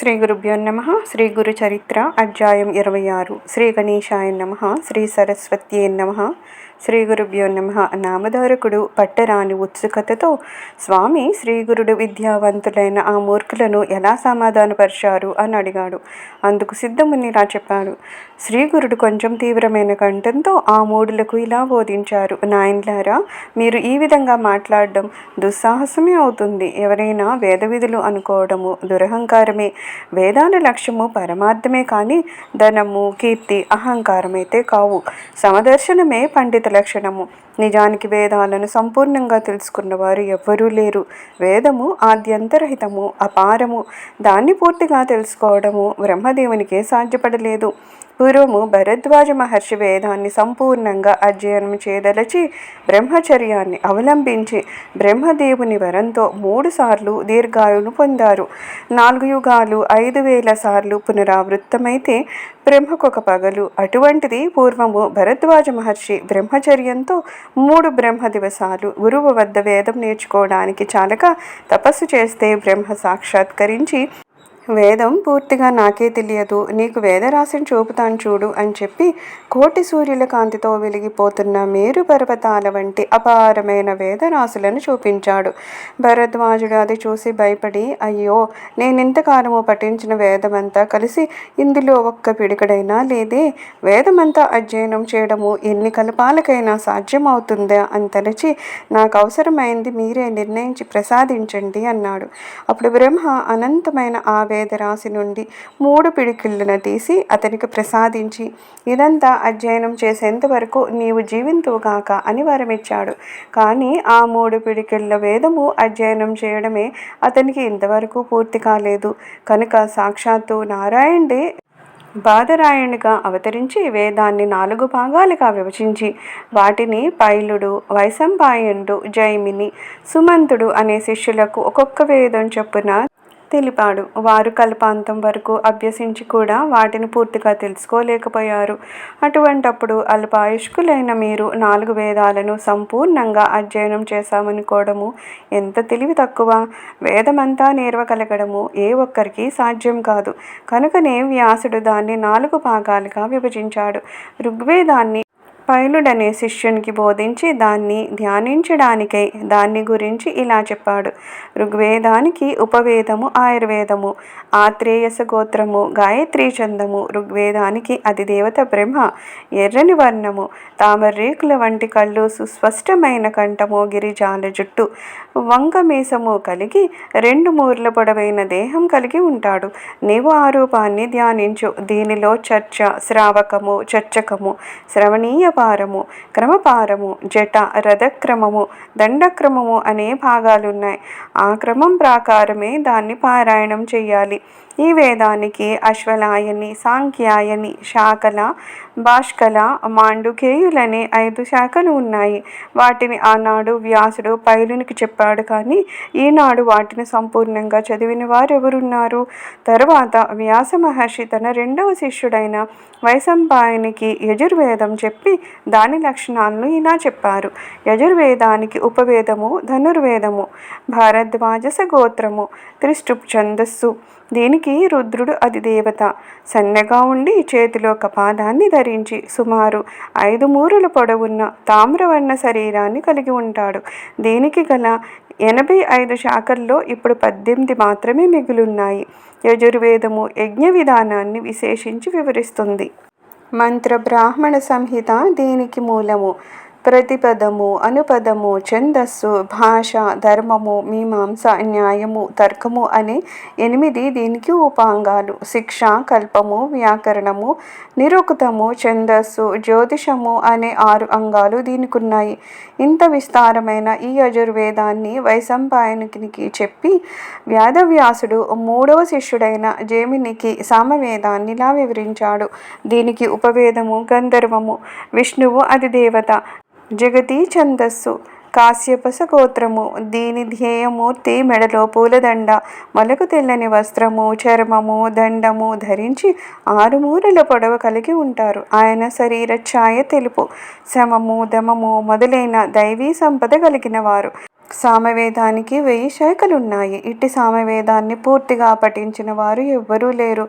శ్రీ గురుభ్యో నమః. శ్రీ గురు చరిత్ర అధ్యాయం 26. శ్రీ గణేశాయ నమః. శ్రీ సరస్వత్యే నమః. శ్రీ గురుభ్యో నమః. నామధారకుడు పట్టరాని ఉత్సుకతతో స్వామి శ్రీగురుడు విద్యావంతులైన ఆ మూర్ఖులను ఎలా సమాధానపరిచారు అని అడిగాడు. అందుకు సిద్ధముని ఇలా చెప్పాడు. శ్రీగురుడు కొంచెం తీవ్రమైన కంఠంతో ఆ మూఢులకు ఇలా బోధించారు. నాయన్లారా, మీరు ఈ విధంగా మాట్లాడడం దుస్సాహసమే అవుతుంది. ఎవరైనా వేద విధులు అనుకోవడము దురహంకారమే. వేదాల లక్ష్యము పరమార్థమే కానీ ధనము, కీర్తి, అహంకారమైతే కావు. సమదర్శనమే పండిత లక్షణము. నిజానికి వేదాలను సంపూర్ణంగా తెలుసుకున్నవారు ఎవ్వరూ లేరు. వేదము ఆద్యంతరహితము, అపారము. దాన్ని పూర్తిగా తెలుసుకోవడము బ్రహ్మదేవునికే సాధ్యపడలేదు. పూర్వము భరద్వాజ మహర్షి వేదాన్ని సంపూర్ణంగా అధ్యయనం చేయదలచి బ్రహ్మచర్యాన్ని అవలంబించి బ్రహ్మదేవుని వరంతో 3 సార్లు దీర్ఘాయువును పొందారు. 4 యుగాలు 5,000 సార్లు పునరావృత్తమైతే బ్రహ్మకొక పగలు. అటువంటిది పూర్వము భరద్వాజ మహర్షి బ్రహ్మచర్యంతో 3 బ్రహ్మ దివసాలు గురువు వద్ద వేదం నేర్చుకోవడానికి చాలక తపస్సు చేస్తే బ్రహ్మ సాక్షాత్కరించి వేదం పూర్తిగా నాకే తెలియదు, నీకు వేదరాశిని చూపుతాను చూడు అని చెప్పి కోటి సూర్యుల కాంతితో వెలిగిపోతున్న మేరు పర్వతాల వంటి అపారమైన వేదరాశులను చూపించాడు. భరద్వాజుడు అది చూసి భయపడి, అయ్యో, నేనింతకాలము పఠించిన వేదమంతా కలిసి ఇందులో ఒక్క పిడికడైనా లేదే. వేదమంతా అధ్యయనం చేయడము ఎన్ని కల్పాలకైనా సాధ్యమవుతుందా అని తలచి నాకు అవసరమైంది మీరే నిర్ణయించి ప్రసాదించండి అన్నాడు. అప్పుడు బ్రహ్మ అనంతమైన ఆ వేదరాశి నుండి 3 పిడికిళ్ళను తీసి అతనికి ప్రసాదించి, ఇదంతా అధ్యయనం చేసేంత వరకు నీవు జీవింతువుగాక అని వరమిచ్చాడు. కానీ ఆ 3 పిడికిళ్ళ వేదము అధ్యయనం చేయడమే అతనికి ఇంతవరకు పూర్తి కాలేదు. కనుక సాక్షాత్తు నారాయణుడే బాదరాయణుడిగా అవతరించి వేదాన్ని 4 భాగాలుగా విభజించి వాటిని పైలుడు, వైశంపాయనుడు, జైమిని, సుమంతుడు అనే శిష్యులకు ఒక్కొక్క వేదం చొప్పున తెలిపాడు. వారు కల్పాంతం వరకు అభ్యసించి కూడా వాటిని పూర్తిగా తెలుసుకోలేకపోయారు. అటువంటప్పుడు అల్పాయుష్కులైన మీరు 4 వేదాలను సంపూర్ణంగా అధ్యయనం చేశామనుకోవడము ఎంత తెలివి తక్కువ. వేదమంతా నేర్వగలగడము ఏ ఒక్కరికి సాధ్యం కాదు. కనుకనే వ్యాసుడు దాన్ని 4 భాగాలుగా విభజించాడు. ఋగ్వేదాన్ని పైలుడనే శిష్యునికి బోధించి దాన్ని ధ్యానించడానికై దాన్ని గురించి ఇలా చెప్పాడు. ఋగ్వేదానికి ఉపవేదము ఆయుర్వేదము, ఆత్రేయస గోత్రము, గాయత్రీ ఛందము. ఋగ్వేదానికి అధిదేవత బ్రహ్మ, ఎర్రని వర్ణము, తామరేకుల వంటి కళ్ళు, సుస్పష్టమైన కంఠము, గిరిజాల జుట్టు, వంక మీసము కలిగి 2 మూర్ల పొడవైన దేహం కలిగి ఉంటాడు. నీవు ఆ రూపాన్ని ధ్యానించు. దీనిలో చర్చ, శ్రావకము, చర్చకము, శ్రవణీయ పారము, క్రమపారము, జట, రథక్రమము, దండక్రమము అనే భాగాలున్నాయి. ఆ క్రమం ప్రకారమే దాన్ని పారాయణం చెయ్యాలి. ఈ వేదానికి అశ్వలాయని, సాంఖ్యాయని, శాకల, భాష్కల, మాండుకేయులనే 5 శాఖలు ఉన్నాయి. వాటిని ఆనాడు వ్యాసుడు పైలునికి చెప్పాడు. కానీ ఈనాడు వాటిని సంపూర్ణంగా చదివిన వారు ఎవరున్నారు? తర్వాత వ్యాస మహర్షి తన 2వ శిష్యుడైన వైశంపాయనికి యజుర్వేదం చెప్పి దాని లక్షణాలను ఇలా చెప్పారు. యజుర్వేదానికి ఉపవేదము ధనుర్వేదము, భారద్వాజస గోత్రము, త్రిష్టుప్ ఛందస్సు. దీనికి రుద్రుడు అధిదేవత. సన్నగా ఉండి చేతిలో కపాలాన్ని ధరించి సుమారు 5 మూరల పొడవున్న తామ్రవర్ణ శరీరాన్ని కలిగి ఉంటాడు. దీనికి గల 85 శాఖల్లో ఇప్పుడు 18 మాత్రమే మిగులున్నాయి. యజుర్వేదము యజ్ఞ విధానాన్ని విశేషించి వివరిస్తుంది. మంత్ర బ్రాహ్మణ సంహిత దీనికి మూలము. ప్రతిపదము, అనుపదము, ఛందస్సు, భాష, ధర్మము, మీమాంస, న్యాయము, తర్కము అనే 8 దీనికి ఉపాంగాలు. శిక్ష, కల్పము, వ్యాకరణము, నిరుక్తము, ఛందస్సు, జ్యోతిషము అనే 6 అంగాలు దీనికున్నాయి. ఇంత విస్తారమైన ఈ యజుర్వేదాన్ని వైశంపాయనునికి చెప్పి వేదవ్యాసుడు 3వ శిష్యుడైన జైమినికి సామవేదాన్ని ఇలా వివరించాడు. దీనికి ఉపవేదము గంధర్వము, విష్ణువు అధిదేవత, జగతి ఛందస్సు, కాశ్యపస గోత్రము. దీని ధ్యేయమూర్తి మెడలో పూలదండ, మొలకు తెల్లని వస్త్రము, చర్మము, దండము ధరించి 6 మూరల పొడవ కలిగి ఉంటారు. ఆయన శరీర ఛాయ తెలుపు, శమము, దమము మొదలైన దైవీ సంపద కలిగిన వారు. సామవేదానికి 1000 శాఖలున్నాయి. ఇట్టి సామవేదాన్ని పూర్తిగా పఠించిన వారు ఎవ్వరూ లేరు.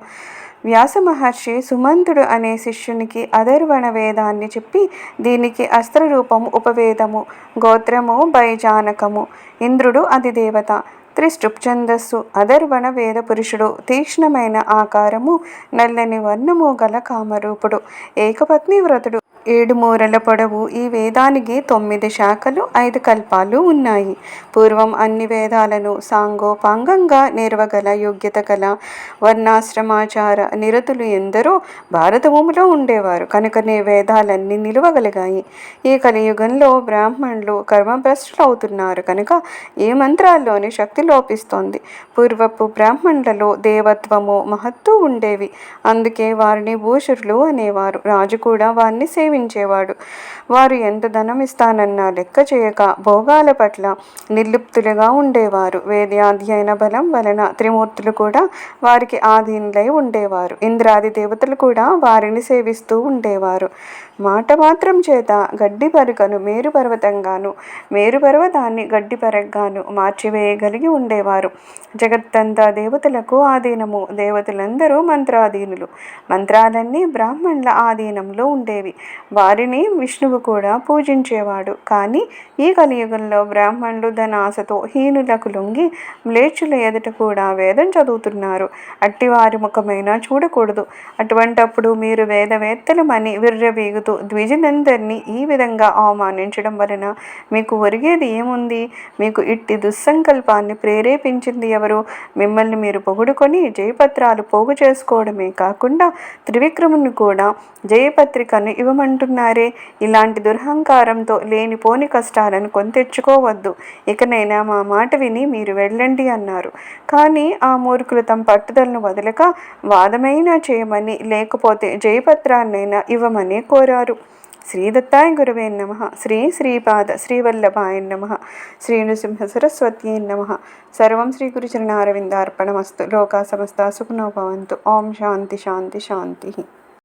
వ్యాస మహర్షి సుమంతుడు అనే శిష్యునికి అధర్వణ వేదాన్ని చెప్పి దీనికి అస్త్రరూపము ఉపవేదము, గోత్రము బైజానకము, ఇంద్రుడు అధిదేవత, త్రిష్టృప్ఛందస్సు, అధర్వణ వేద పురుషుడు, తీక్ష్ణమైన ఆకారము, నల్లని వర్ణము గల కామరూపుడు, ఏకపత్ని వ్రతుడు, 7 మూరల పొడవు. ఈ వేదానికి 9 శాఖలు, 5 కల్పాలు ఉన్నాయి. పూర్వం అన్ని వేదాలను సాంగోపాంగంగా నేర్వగల యోగ్యత గల వర్ణాశ్రమాచార నిరతులు ఎందరో భారతభూమిలో ఉండేవారు కనుకనే వేదాలన్నీ నిలువగలిగాయి. ఈ కలియుగంలో బ్రాహ్మణులు కర్మభ్రష్టులు అవుతున్నారు కనుక ఏ మంత్రాల్లోని శక్తి లోపిస్తోంది. పూర్వపు బ్రాహ్మణులలో దేవత్వము మహత్తు ఉండేవి. అందుకే వారిని భూషురులు అనేవారు. రాజు కూడా వారిని సేవించేవాడు. వారు ఎంత ధనం ఇస్తానన్నా లెక్క చేయక భోగాల పట్ల నిర్లిప్తులుగా ఉండేవారు. వేదాధ్యయన బలం వలన త్రిమూర్తులు కూడా వారికి ఆధీనులై ఉండేవారు. ఇంద్రాది దేవతలు కూడా వారిని సేవిస్తూ ఉండేవారు. మాట మాత్రం చేత గడ్డి పరుకను మేరు పర్వతంగాను, మేరు పర్వతాన్ని గడ్డి పరగ్గాను మార్చివేయగలిగి ఉండేవారు. జగత్తంతా దేవతలకు ఆధీనము. దేవతలందరూ మంత్రాధీనులు. మంత్రాలన్నీ బ్రాహ్మణుల ఆధీనంలో ఉండేవి. వారిని విష్ణువు కూడా పూజించేవాడు. కానీ ఈ కలియుగంలో బ్రాహ్మణులు ధనాశతో హీనులకు లొంగి మ్లేచ్చుల ఎదుట కూడా వేదం చదువుతున్నారు. అట్టివారి ముఖమైనా చూడకూడదు. అటువంటప్పుడు మీరు వేదవేత్తలమని విర్రవీగుతూ ద్విజులందరినీ ఈ విధంగా అవమానించడం వలన మీకు ఒరిగేది ఏముంది? మీకు ఇట్టి దుస్సంకల్పాన్ని ప్రేరేపించింది ఎవరు? మిమ్మల్ని మీరు పొగుడుకొని జయపత్రాలు పోగు చేసుకోవడమే కాకుండా త్రివిక్రముని కూడా జయపత్రికను ఇవ్వమంటున్నారే. ఇలాంటి దురహంకారంతో లేనిపోని కష్టాలను కొని తెచ్చుకోవద్దు. ఇకనైనా మా మాట విని మీరు వెళ్ళండి అన్నారు. కానీ ఆ మూర్ఖులు తమ పట్టుదలను వదలక వాదమైనా చేయమని లేకపోతే జయపత్రాన్నైనా ఇవ్వమని కోరారు. శ్రీ దత్తాయ గురవే నమః. శ్రీ శ్రీపాద శ్రీవల్లభాయ నమః. శ్రీ నృసింహ సరస్వత్యై నమః. సర్వం శ్రీ గురుచరణారవిందార్పణమస్తు. లోకా సమస్తా సుఖినో భవంతు. ఓం శాంతి శాంతి శాంతి.